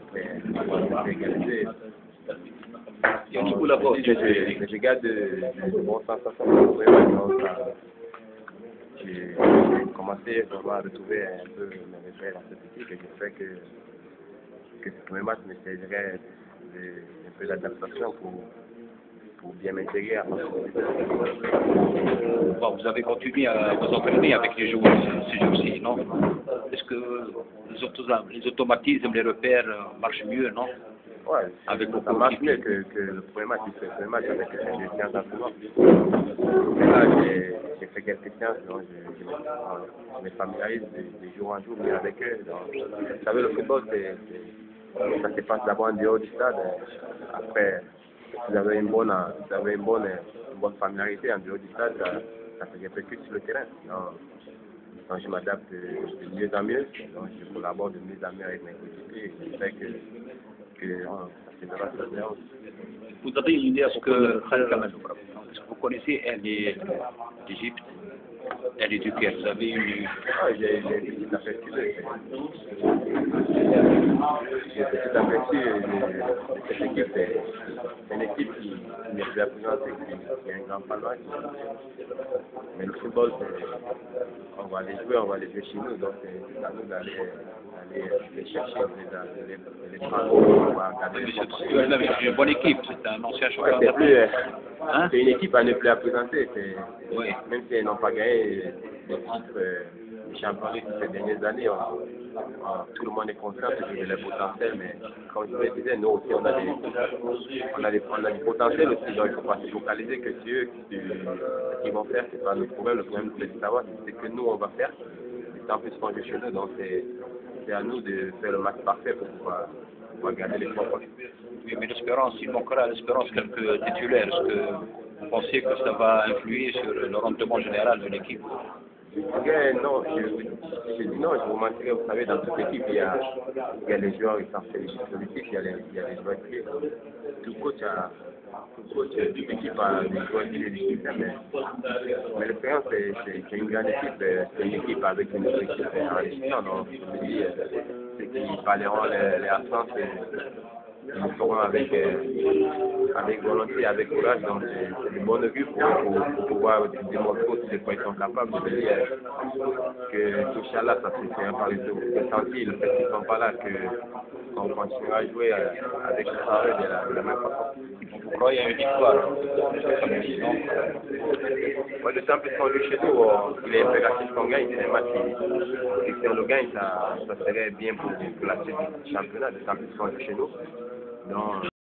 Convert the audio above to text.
Après, égalisé. Je garde de bonnes sensations pour le premier match. Donc, j'ai commencé vraiment à retrouver un peu mes repères dans cette équipe et j'espère que ce premier match me servirait un peu d'adaptation pour bien m'intégrer à Bon, vous avez continué à vous entraîner avec les joueurs ces jours-ci, non? Est-ce que les automatismes, les repères marchent mieux, non? Ouais, avec ça marche mieux que le premier match. Le premier match avec des séances d'entraînement. Mais là, j'ai fait quelques séances, donc je me familiarise de jour en jour mieux avec eux. Donc, vous savez, le football, ça se passe d'abord en dehors du stade. Après, si vous avez une bonne familiarité en dehors du stade, ça se répercute sur le terrain. Donc je m'adapte de mieux en mieux. Donc je collabore de mieux en mieux avec mes coéquipiers. J'espère que ça se verra sur le terrain. Vous avez une idée, est-ce que vous connaissez un d'Égypte, un du Caire? Vous avez une... J'ai un petit aperçu de cette équipe. C'est une équipe qui n'est plus représentée, qui a un grand palmarès. Mais le football, on va les jouer chez nous, donc c'est à nous d'aller les chercher, de les prendre. On va regarder c'est une bonne équipe, c'est un ancien champion c'est une équipe à ne plus représenter. Oui. Même si elles n'ont pas gagné des titres de championnat ces dernières années, tout le monde est conscient de leur potentiel, mais comme je le disais, nous aussi on a du potentiel aussi, donc il ne faut pas se focaliser que sur eux, ce qu'ils vont faire, c'est pas notre problème. Le problème c'est de savoir ce que nous on va faire, et en plus qu'on joue chez nous, donc c'est à nous de faire le match parfait pour pouvoir garder les points. Oui, mais l'espérance, il manquera l'espérance quelques titulaires. Est-ce que vous pensez que ça va influer sur le rendement général de l'équipe? Non, je dis non, je vous mentirais, vous savez, dans toute équipe, il y a les joueurs qui sont positifs, il y a les joueurs clés. Tout coach, toute équipe a des joueurs clés difficiles, mais l'expérience, c'est une grande équipe, c'est une équipe avec une équipe enrichissante, donc je me dis, ceux qui parleront les absences, ils le feront avec volonté, avec courage, donc c'est une bonne vue pour pouvoir démontrer aussi de quoi ils sont capables. Je veux dire que Inch'Allah, ça se fera par le sentir, le fait qu'ils ne sont pas là, qu'on continuera à jouer avec le travail de la même façon. Vous croyez à une victoire? Ouais, le temps qu'on joue chez nous, il est impératif qu'on gagne, c'est un match et si on le gagne, ça serait bien pour la suite du championnat, le temps qu'on joue chez nous. Donc,